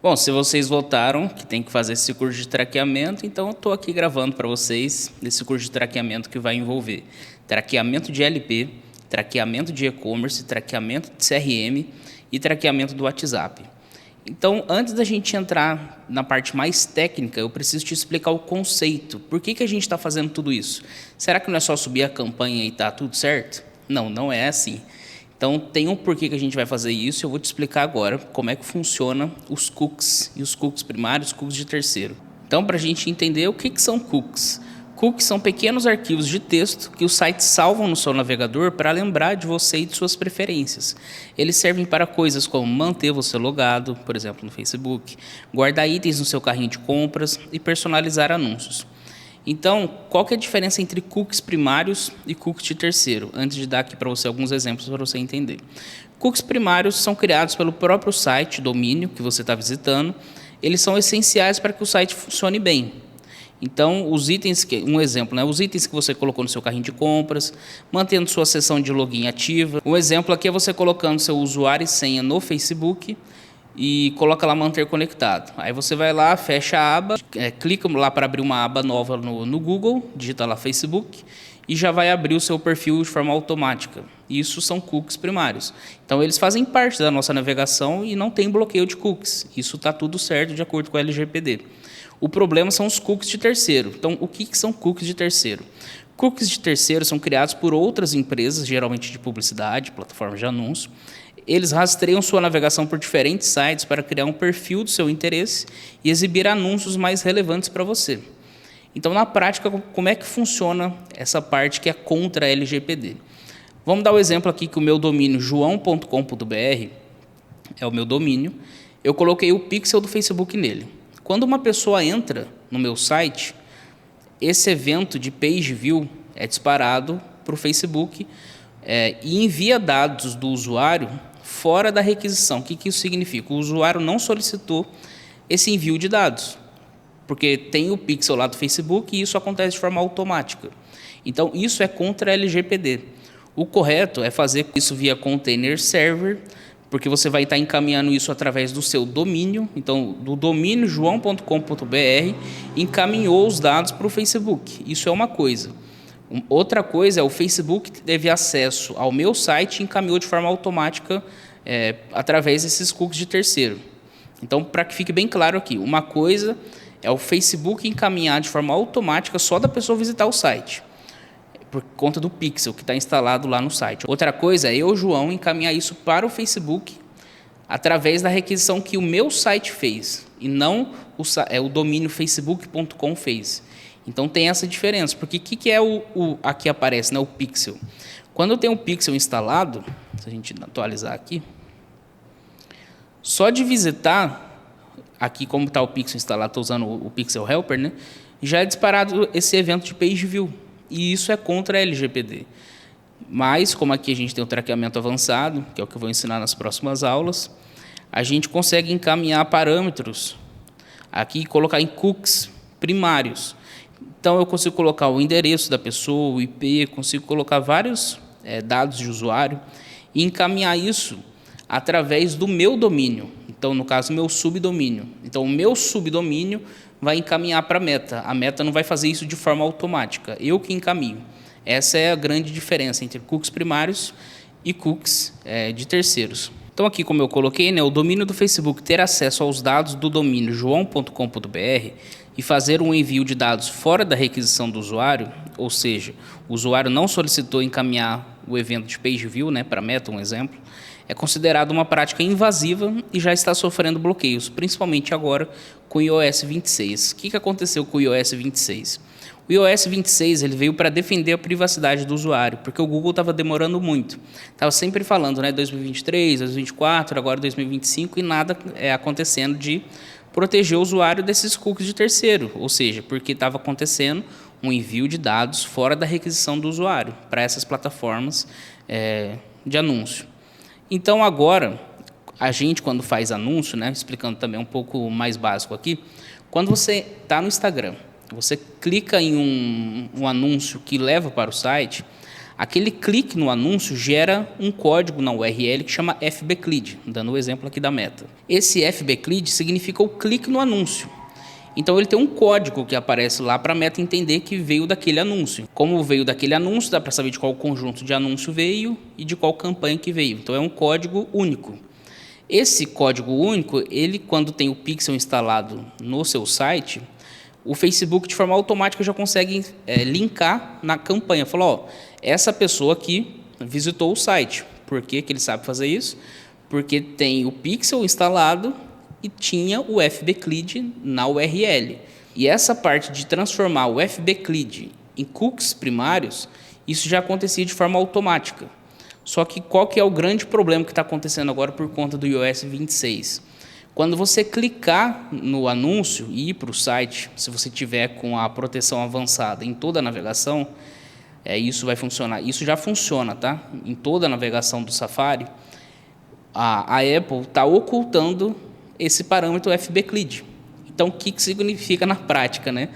Bom, se vocês votaram que tem que fazer esse curso de traqueamento, então eu estou aqui gravando para vocês esse curso de traqueamento que vai envolver traqueamento de LP, traqueamento de e-commerce, traqueamento de CRM e traqueamento do WhatsApp. Então, antes da gente entrar na parte mais técnica, eu preciso te explicar o conceito. Por que a gente está fazendo tudo isso? Será que não é só subir a campanha e está tudo certo? Não, não é assim. Então, tem um porquê que a gente vai fazer isso, eu vou te explicar agora como é que funciona os cookies, e os cookies primários, os cookies de terceiro. Então, para a gente entender o que são cookies. Cookies são pequenos arquivos de texto que os sites salvam no seu navegador para lembrar de você e de suas preferências. Eles servem para coisas como manter você logado, por exemplo, no Facebook, guardar itens no seu carrinho de compras e personalizar anúncios. Então, qual que é a diferença entre cookies primários e cookies de terceiro? Antes de dar aqui para você alguns exemplos para você entender. Cookies primários são criados pelo próprio site, domínio que você está visitando. Eles são essenciais para que o site funcione bem. Então, os itens, um exemplo, né? Os itens que você colocou no seu carrinho de compras, mantendo sua sessão de login ativa. Um exemplo aqui é você colocando seu usuário e senha no Facebook e coloca lá manter conectado. Aí você vai lá, fecha a aba, clica lá para abrir uma aba nova no Google, digita lá Facebook e já vai abrir o seu perfil de forma automática. Isso são cookies primários. Então, eles fazem parte da nossa navegação e não tem bloqueio de cookies. Isso está tudo certo de acordo com a LGPD. O problema são os cookies de terceiro. Então, o que são cookies de terceiro? Cookies de terceiro são criados por outras empresas, geralmente de publicidade, plataformas de anúncio. Eles rastreiam sua navegação por diferentes sites para criar um perfil do seu interesse e exibir anúncios mais relevantes para você. Então, na prática, como é que funciona essa parte que é contra a LGPD? Vamos dar o exemplo aqui que o meu domínio joão.com.br é o meu domínio. Eu coloquei o pixel do Facebook nele. Quando uma pessoa entra no meu site, esse evento de page view é disparado para o Facebook e envia dados do usuário fora da requisição. O que isso significa? O usuário não solicitou esse envio de dados, porque tem o pixel lá do Facebook e isso acontece de forma automática. Então, isso é contra a LGPD. O correto é fazer isso via container server, porque você vai estar encaminhando isso através do seu domínio. Então, do domínio joão.com.br, encaminhou os dados para o Facebook. Isso é uma coisa. Outra coisa é o Facebook teve acesso ao meu site e encaminhou de forma automática através desses cookies de terceiro. Então, para que fique bem claro aqui, uma coisa é o Facebook encaminhar de forma automática só da pessoa visitar o site, por conta do pixel que está instalado lá no site. Outra coisa é eu, João, encaminhar isso para o Facebook através da requisição que o meu site fez e não o domínio facebook.com fez. Então tem essa diferença, porque o que é aqui aparece, né, o pixel? Quando eu tenho um pixel instalado, se a gente atualizar aqui, só de visitar, aqui como está o pixel instalado, estou usando o Pixel Helper, né, já é disparado esse evento de page view. E isso é contra a LGPD. Mas, como aqui a gente tem o traqueamento avançado, que é o que eu vou ensinar nas próximas aulas, a gente consegue encaminhar parâmetros aqui e colocar em cookies primários. Então, eu consigo colocar o endereço da pessoa, o IP, consigo colocar vários dados de usuário e encaminhar isso através do meu domínio. Então, no caso, meu subdomínio. Então, o meu subdomínio vai encaminhar para a Meta. A Meta não vai fazer isso de forma automática, eu que encaminho. Essa é a grande diferença entre cookies primários e cookies de terceiros. Então, aqui como eu coloquei, né, o domínio do Facebook ter acesso aos dados do domínio joão.com.br e fazer um envio de dados fora da requisição do usuário, ou seja, o usuário não solicitou encaminhar o evento de page view, né, para a Meta, um exemplo, é considerado uma prática invasiva e já está sofrendo bloqueios, principalmente agora com o iOS 26. O que aconteceu com o iOS 26? O iOS 26 ele veio para defender a privacidade do usuário, porque o Google estava demorando muito. Estava sempre falando, né, 2023, 2024, agora 2025, e nada acontecendo de proteger o usuário desses cookies de terceiro, ou seja, porque estava acontecendo um envio de dados fora da requisição do usuário para essas plataformas de anúncio. Então, agora, a gente, quando faz anúncio, né, explicando também um pouco mais básico aqui, quando você está no Instagram, você clica em um anúncio que leva para o site, Aquele clique no anúncio gera um código na URL que chama FBCLID, dando o exemplo aqui da Meta. Esse FBCLID significa o clique no anúncio. Então ele tem um código que aparece lá para a Meta entender que veio daquele anúncio. Como veio daquele anúncio, dá para saber de qual conjunto de anúncio veio e de qual campanha que veio. Então é um código único. Esse código único, ele quando tem o pixel instalado no seu site, o Facebook de forma automática já consegue linkar na campanha. Falou, ó, essa pessoa aqui visitou o site. Por que que ele sabe fazer isso? Porque tem o pixel instalado e tinha o FBCLID na URL. E essa parte de transformar o FBCLID em cookies primários, isso já acontecia de forma automática. Só que qual que é o grande problema que está acontecendo agora por conta do iOS 26? Quando você clicar no anúncio e ir para o site, se você tiver com a proteção avançada em toda a navegação, isso vai funcionar. Isso já funciona, tá? Em toda a navegação do Safari, a Apple está ocultando esse parâmetro FBCLID. Então, o que significa na prática, né?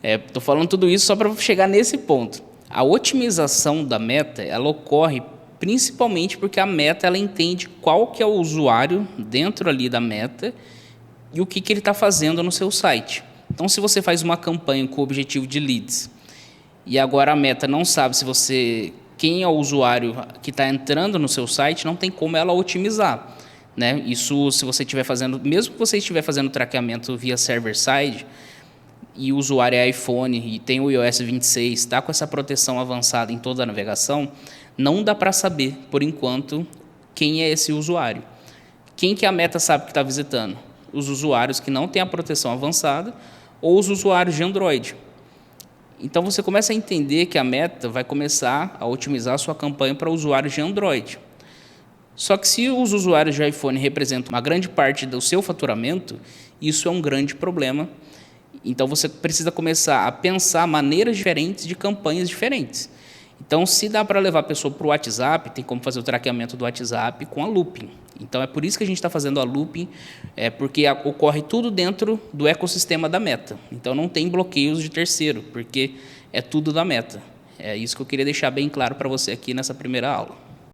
Estou falando tudo isso só para chegar nesse ponto. A otimização da Meta, ela ocorre principalmente porque a Meta ela entende qual que é o usuário dentro ali da Meta e o que ele está fazendo no seu site. Então, se você faz uma campanha com o objetivo de leads e agora a Meta não sabe quem é o usuário que está entrando no seu site, não tem como ela otimizar. Né? Isso, se você estiver fazendo, mesmo que você estiver fazendo traqueamento via server-side e o usuário é iPhone e tem o iOS 26, está com essa proteção avançada em toda a navegação, não dá para saber, por enquanto, quem é esse usuário. Quem que a Meta sabe que está visitando? Os usuários que não têm a proteção avançada ou os usuários de Android. Então, você começa a entender que a Meta vai começar a otimizar a sua campanha para usuários de Android. Só que se os usuários de iPhone representam uma grande parte do seu faturamento, isso é um grande problema. Então, você precisa começar a pensar maneiras diferentes de campanhas diferentes. Então, se dá para levar a pessoa para o WhatsApp, tem como fazer o traqueamento do WhatsApp com a looping. Então, é por isso que a gente está fazendo a looping, porque ocorre tudo dentro do ecossistema da Meta. Então, não tem bloqueios de terceiro, porque é tudo da Meta. É isso que eu queria deixar bem claro para você aqui nessa primeira aula.